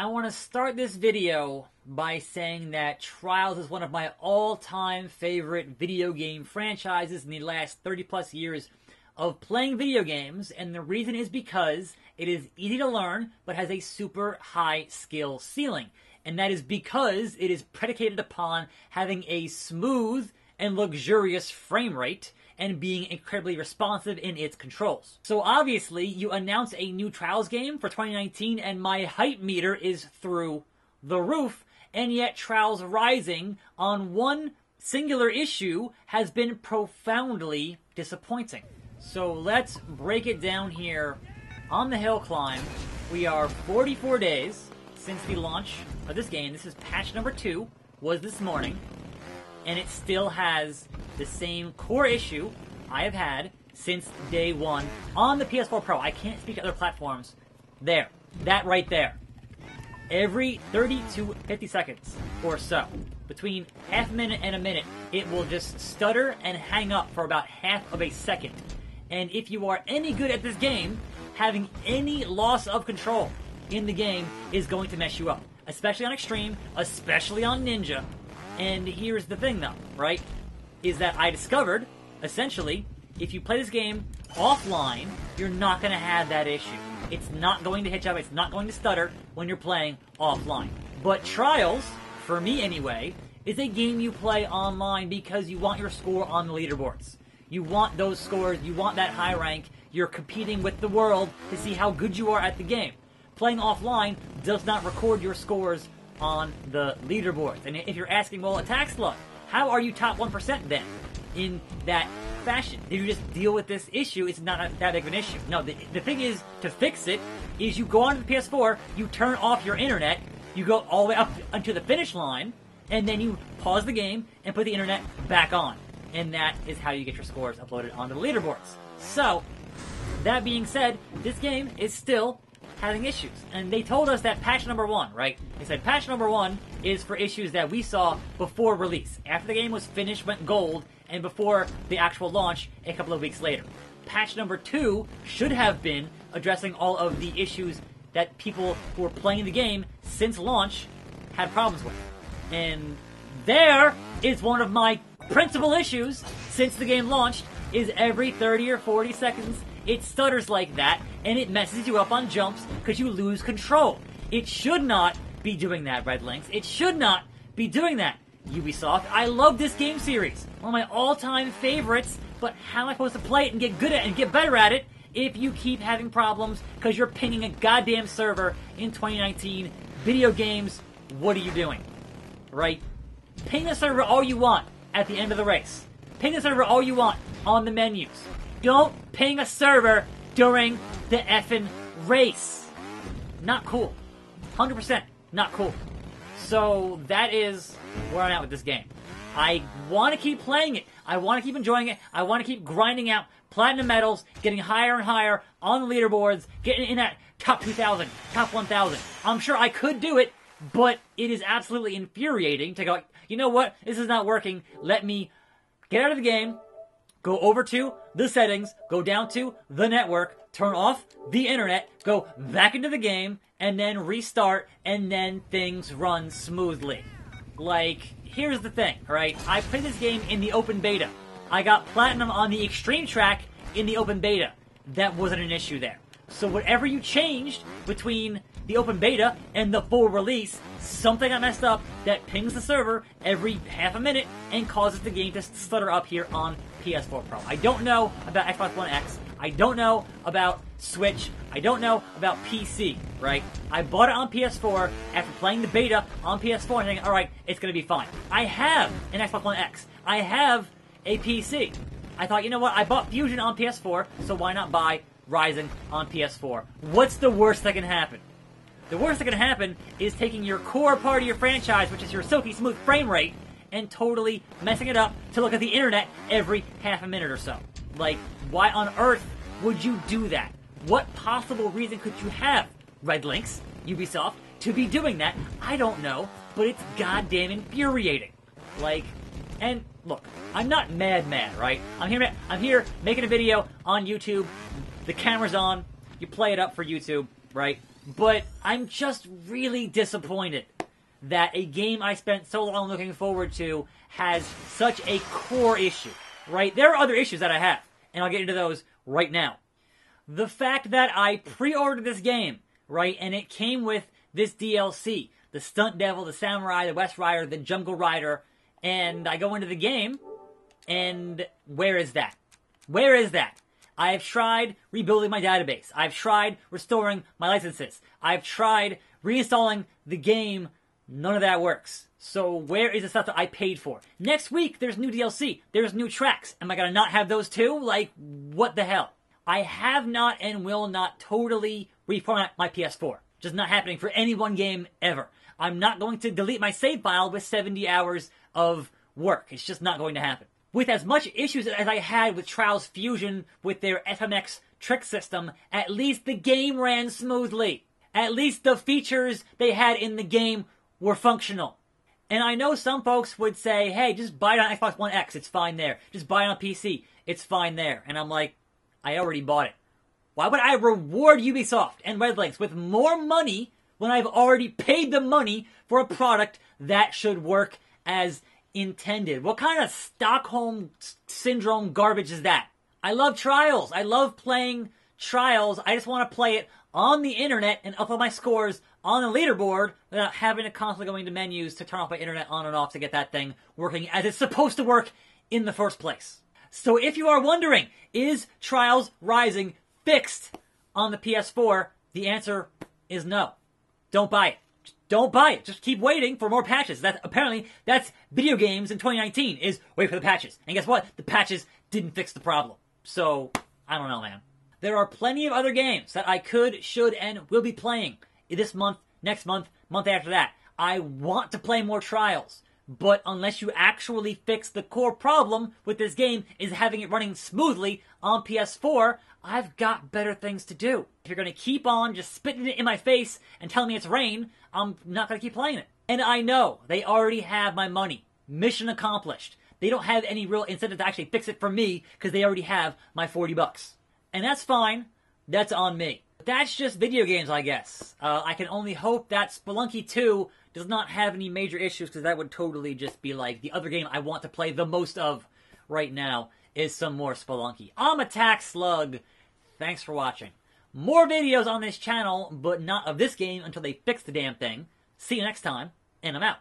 I want to start this video by saying that Trials is one of my all-time favorite video game franchises in the last 30 plus years of playing video games, and the reason is because it is easy to learn but has a super high skill ceiling. And that is because it is predicated upon having a smooth and luxurious frame rate and being incredibly responsive in its controls. So obviously, you announce a new Trials game for 2019 and my hype meter is through the roof, and yet Trials Rising on one singular issue has been profoundly disappointing. So let's break it down here on the hill climb. We are 44 days since the launch of this game. This is patch number 2, was this morning, and it still has the same core issue I have had since day one on the PS4 Pro. I can't speak to other platforms. There. That right there. Every 30 to 50 seconds or so, between half a minute and a minute, it will just stutter and hang up for about half of a second. And if you are any good at this game, having any loss of control in the game is going to mess you up. Especially on Extreme, especially on Ninja. And here's the thing though, right? Is that I discovered, essentially, if you play this game offline, you're not going to have that issue. It's not going to hitch up, it's not going to stutter when you're playing offline. But Trials, for me anyway, is a game you play online because you want your score on the leaderboards. You want those scores, you want that high rank, you're competing with the world to see how good you are at the game. Playing offline does not record your scores on the leaderboards. And if you're asking, well, Attack Slug, how are you top 1% then? In that fashion, did you just deal with this issue? It's not that big of an issue. No, the thing is, to fix it, is you go onto the PS4, you turn off your internet, you go all the way up unto the finish line, and then you pause the game and put the internet back on. And that is how you get your scores uploaded onto the leaderboards. So, that being said, this game is still having issues. And they told us that patch number 1, right? They said patch number 1 is for issues that we saw before release. After the game was finished, went gold, and before the actual launch a couple of weeks later. Patch number 2 should have been addressing all of the issues that people who were playing the game since launch had problems with. And there is one of my principal issues since the game launched, is every 30 or 40 seconds it stutters like that, and it messes you up on jumps because you lose control. It should not be doing that, Red Links. It should not be doing that, Ubisoft. I love this game series. One of my all-time favorites, but how am I supposed to play it and get good at it and get better at it if you keep having problems because you're pinging a goddamn server in 2019? Video games, what are you doing? Right? Ping the server all you want at the end of the race. Ping the server all you want on the menus. Don't ping a server during the effing race. Not cool. 100% not cool. So that is where I'm at with this game. I want to keep playing it. I want to keep enjoying it. I want to keep grinding out platinum medals, getting higher and higher on the leaderboards, getting in that top 2,000, top 1,000. I'm sure I could do it, but it is absolutely infuriating to go, you know what, this is not working. Let me get out of the game, go over to the settings, go down to the network, turn off the internet, go back into the game, and then restart, and then things run smoothly. Like, here's the thing, right? I played this game in the open beta. I got platinum on the extreme track in the open beta. That wasn't an issue there. So whatever you changed between the open beta and the full release, something got messed up that pings the server every half a minute and causes the game to stutter up here on PS4 Pro. I don't know about Xbox One X. I don't know about Switch. I don't know about PC, right? I bought it on PS4 after playing the beta on PS4 and thinking, alright, it's going to be fine. I have an Xbox One X. I have a PC. I thought, you know what? I bought Fusion on PS4, so why not buy Rising on PS4? What's the worst that can happen? The worst that can happen is taking your core part of your franchise, which is your silky smooth frame rate, and totally messing it up to look at the internet every half a minute or so. Like, why on earth would you do that? What possible reason could you have, Red Links, Ubisoft, to be doing that? I don't know, but it's goddamn infuriating. Like, and look, I'm not mad, right? I'm here making a video on YouTube. The camera's on. You play it up for YouTube, right? But I'm just really disappointed that a game I spent so long looking forward to has such a core issue, right? There are other issues that I have, and I'll get into those right now. The fact that I pre-ordered this game, right, and it came with this DLC, the Stunt Devil, the Samurai, the West Rider, the Jungle Rider, and I go into the game, and where is that? Where is that? I have tried rebuilding my database. I've tried restoring my licenses. I've tried reinstalling the game. None of that works. So where is the stuff that I paid for? Next week, there's new DLC. There's new tracks. Am I going to not have those too? Like, what the hell? I have not and will not totally reformat my PS4. Just not happening for any one game ever. I'm not going to delete my save file with 70 hours of work. It's just not going to happen. With as much issues as I had with Trials Fusion with their FMX trick system, at least the game ran smoothly. At least the features they had in the game were functional. And I know some folks would say, hey, just buy it on Xbox One X, it's fine there. Just buy it on PC, it's fine there. And I'm like, I already bought it. Why would I reward Ubisoft and Redlinks with more money when I've already paid the money for a product that should work as intended? What kind of Stockholm Syndrome garbage is that? I love Trials. I love playing Trials. I just want to play it on the internet and upload my scores on the leaderboard without having to constantly go into menus to turn off my internet on and off to get that thing working as it's supposed to work in the first place. So if you are wondering, is Trials Rising fixed on the PS4? The answer is no. Don't buy it. Don't buy it. Just keep waiting for more patches. That's video games in 2019, is wait for the patches. And guess what? The patches didn't fix the problem. So, I don't know, man. There are plenty of other games that I could, should, and will be playing this month, next month, month after that. I want to play more Trials. But unless you actually fix the core problem with this game is having it running smoothly on PS4, I've got better things to do. If you're going to keep on just spitting it in my face and telling me it's rain, I'm not going to keep playing it. And I know they already have my money. Mission accomplished. They don't have any real incentive to actually fix it for me because they already have my $40. And that's fine. That's on me. That's just video games, I guess. I can only hope that Spelunky 2 does not have any major issues, because that would totally just be like the other game I want to play the most of right now is some more Spelunky. I'm Attack Slug. Thanks for watching. More videos on this channel, but not of this game until they fix the damn thing. See you next time, and I'm out.